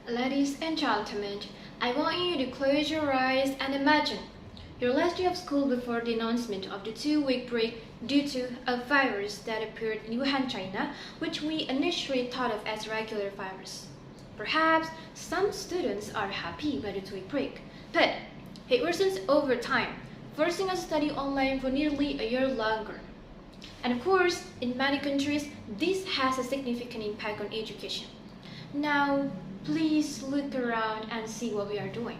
Ladies and gentlemen, I want you to close your eyes and imagine your last day of school before the announcement of the 2-week break due to a virus that appeared in Wuhan, China, which we initially thought of as regular virus. Perhaps some students are happy by the 2-week break, but it worsens over time, forcing us to study online for nearly a year longer. And of course, in many countries, this has a significant impact on education. Now, please look around and see what we are doing.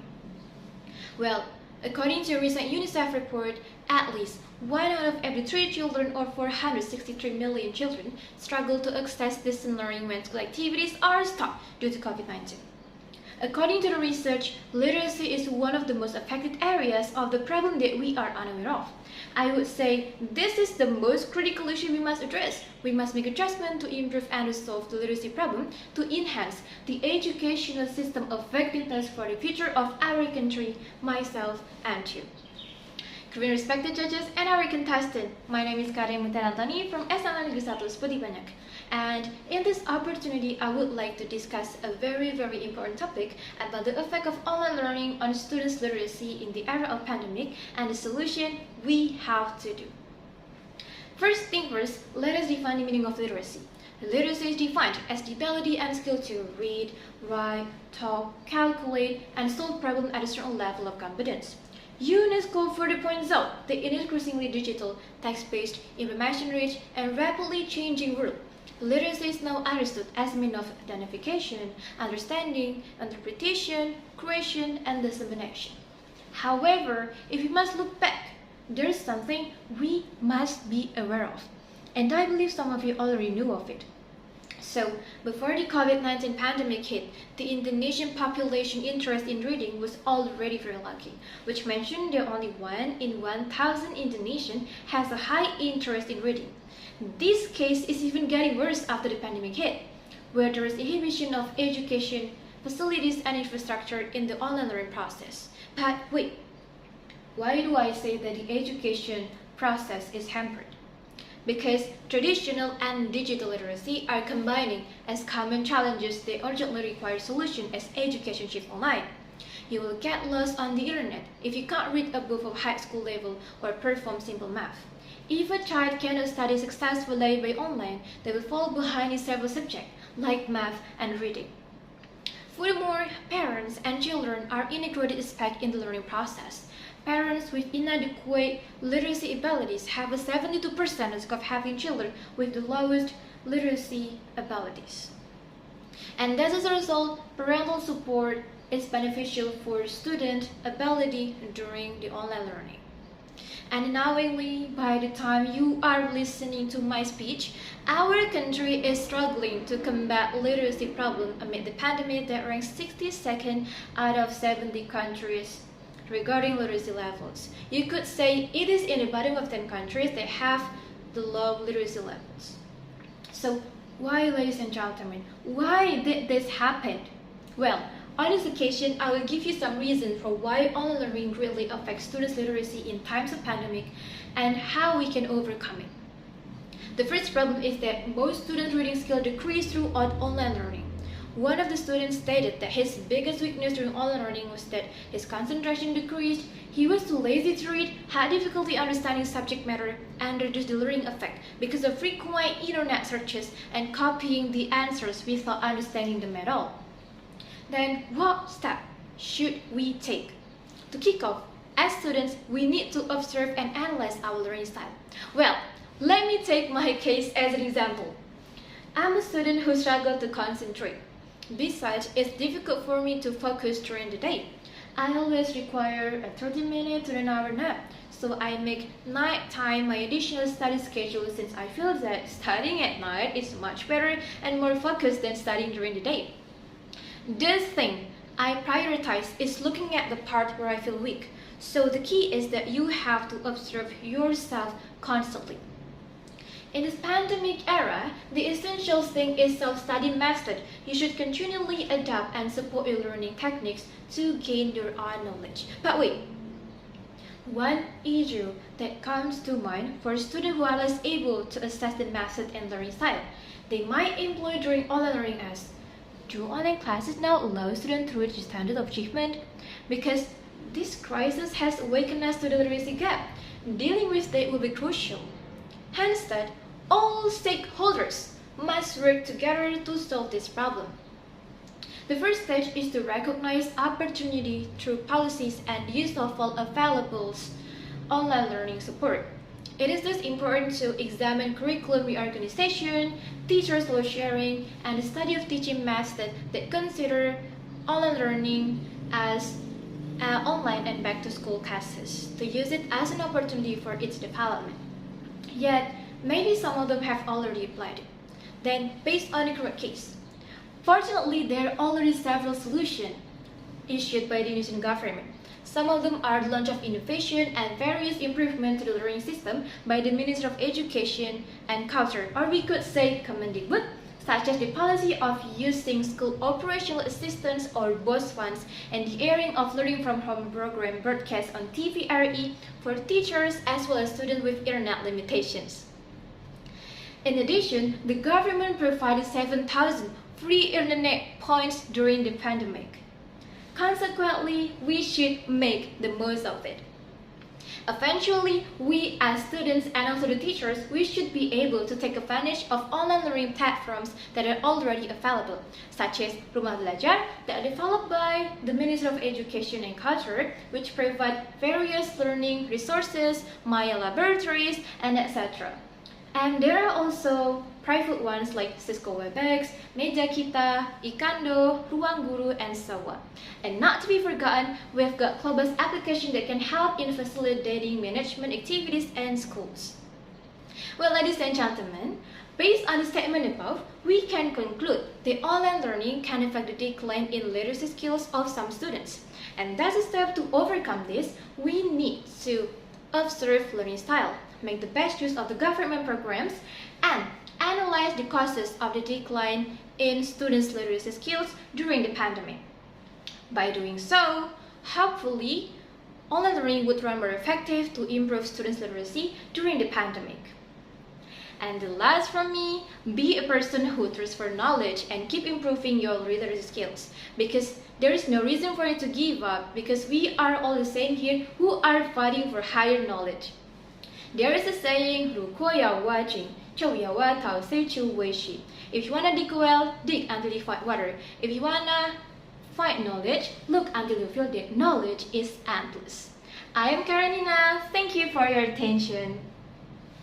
Well, according to a recent UNICEF report, at least 1 out of every 3 children, or 463 million children, struggle to access distant learning when school activities are stopped due to COVID-19. According to the research, literacy is one of the most affected areas of the problem that we are unaware of. I would say this is the most critical issue we must address. We must make adjustments to improve and resolve the literacy problem to enhance the educational system effectiveness for the future of our country, myself, and you. Very respected judges and our contestant, my name is Karim Mutanantani from SMA Negeri 1 Seperti Banyak. And in this opportunity, I would like to discuss a very important topic about the effect of online learning on students' literacy in the era of pandemic and the solution we have to do. First thing first, let us define the meaning of literacy. Literacy is defined as the ability and skill to read, write, talk, calculate, and solve problems at a certain level of competence. UNESCO further points out that in an increasingly digital, text-based, information-rich, and rapidly changing world, literacy is now understood as a means of identification, understanding, interpretation, creation, and dissemination. However, if we must look back, there is something we must be aware of, and I believe some of you already knew of it. So, before the COVID-19 pandemic hit, the Indonesian population interest in reading was already very lucky, which mentioned that only 1 in 1,000 Indonesians has a high interest in reading. This case is even getting worse after the pandemic hit, where there is inhibition of education, facilities, and infrastructure in the online learning process. But wait, why do I say that the education process is hampered? Because traditional and digital literacy are combining as common challenges that urgently require solution as education shifts online. You will get lost on the internet if you can't read above a high school level or perform simple math. If a child cannot study successfully by online, they will fall behind in several subjects like math and reading. Furthermore, parents and children are integrated aspect in the learning process. Parents with inadequate literacy abilities have a 72% risk of having children with the lowest literacy abilities. And as a result, parental support is beneficial for student ability during the online learning. And knowingly, by the time you are listening to my speech, our country is struggling to combat literacy problem amid the pandemic that ranks 62nd out of 70 countries regarding literacy levels. You could say it is in the bottom of 10 countries that have the low literacy levels. So why, ladies and gentlemen, why did this happen? Well, on this occasion, I will give you some reasons for why online learning greatly affects students' literacy in times of pandemic and how we can overcome it. The first problem is that most students' reading skill decrease throughout online learning. One of the students stated that his biggest weakness during online learning was that his concentration decreased, he was too lazy to read, had difficulty understanding subject matter, and reduced the learning effect because of frequent internet searches and copying the answers without understanding them at all. Then, what step should we take? To kick off, as students, we need to observe and analyze our learning style. Well, let me take my case as an example. I'm a student who struggles to concentrate. Besides, it's difficult for me to focus during the day. I always require a 30-minute to an hour nap, so I make night time my additional study schedule since I feel that studying at night is much better and more focused than studying during the day. This thing I prioritize is looking at the part where I feel weak, so the key is that you have to observe yourself constantly. In this pandemic era, the essential thing is self-study method. You should continually adapt and support your learning techniques to gain your own knowledge. But wait, one issue that comes to mind for students who are less able to assess the method and learning style, they might employ during online learning as Do online classes now allow students to reach the standard of achievement? Because this crisis has awakened us to the literacy gap. Dealing with it will be crucial. Hence that all stakeholders must work together to solve this problem. The first stage is to recognize opportunity through policies and use of all available online learning support. It is thus important to examine curriculum reorganization, teacher load sharing, and the study of teaching methods that consider online learning as online and back-to-school classes to use it as an opportunity for its development. Yet, maybe some of them have already applied it. Then, based on the current case, fortunately, there are already several solutions issued by the Indonesian government. Some of them are the launch of innovation and various improvements to the learning system by the Ministry of Education and Culture, or we could say Kemendikbud, such as the policy of using school operational assistance or BOS funds and the airing of learning from home program broadcast on TVRI for teachers as well as students with internet limitations. In addition, the government provided 7,000 free internet points during the pandemic. Consequently, we should make the most of it. Eventually, we as students and also the teachers, we should be able to take advantage of online learning platforms that are already available, such as Rumah Belajar that are developed by the Ministry of Education and Culture, which provide various learning resources, Maya laboratories, and etc. And there are also private ones like Cisco WebEx, Meja Kita, Ikando, Ruang Guru, and so on. And not to be forgotten, we've got Clubus application that can help in facilitating management activities in schools. Well, ladies and gentlemen, based on the statement above, we can conclude that online learning can affect the decline in literacy skills of some students. And as a step to overcome this, we need to observe learning style, make the best use of the government programs, and analyze the causes of the decline in students' literacy skills during the pandemic. By doing so, hopefully, online learning would run more effective to improve students' literacy during the pandemic. And the last from me, be a person who thirsts for knowledge and keep improving your literacy skills, because there is no reason for you to give up, because we are all the same here who are fighting for higher knowledge. There is a saying, 如果要挖井, 就要挖到水处为止. If you wanna dig a well, dig until you find water. If you wanna find knowledge, look until you feel that knowledge is endless. I am Karenina. Thank you for your attention.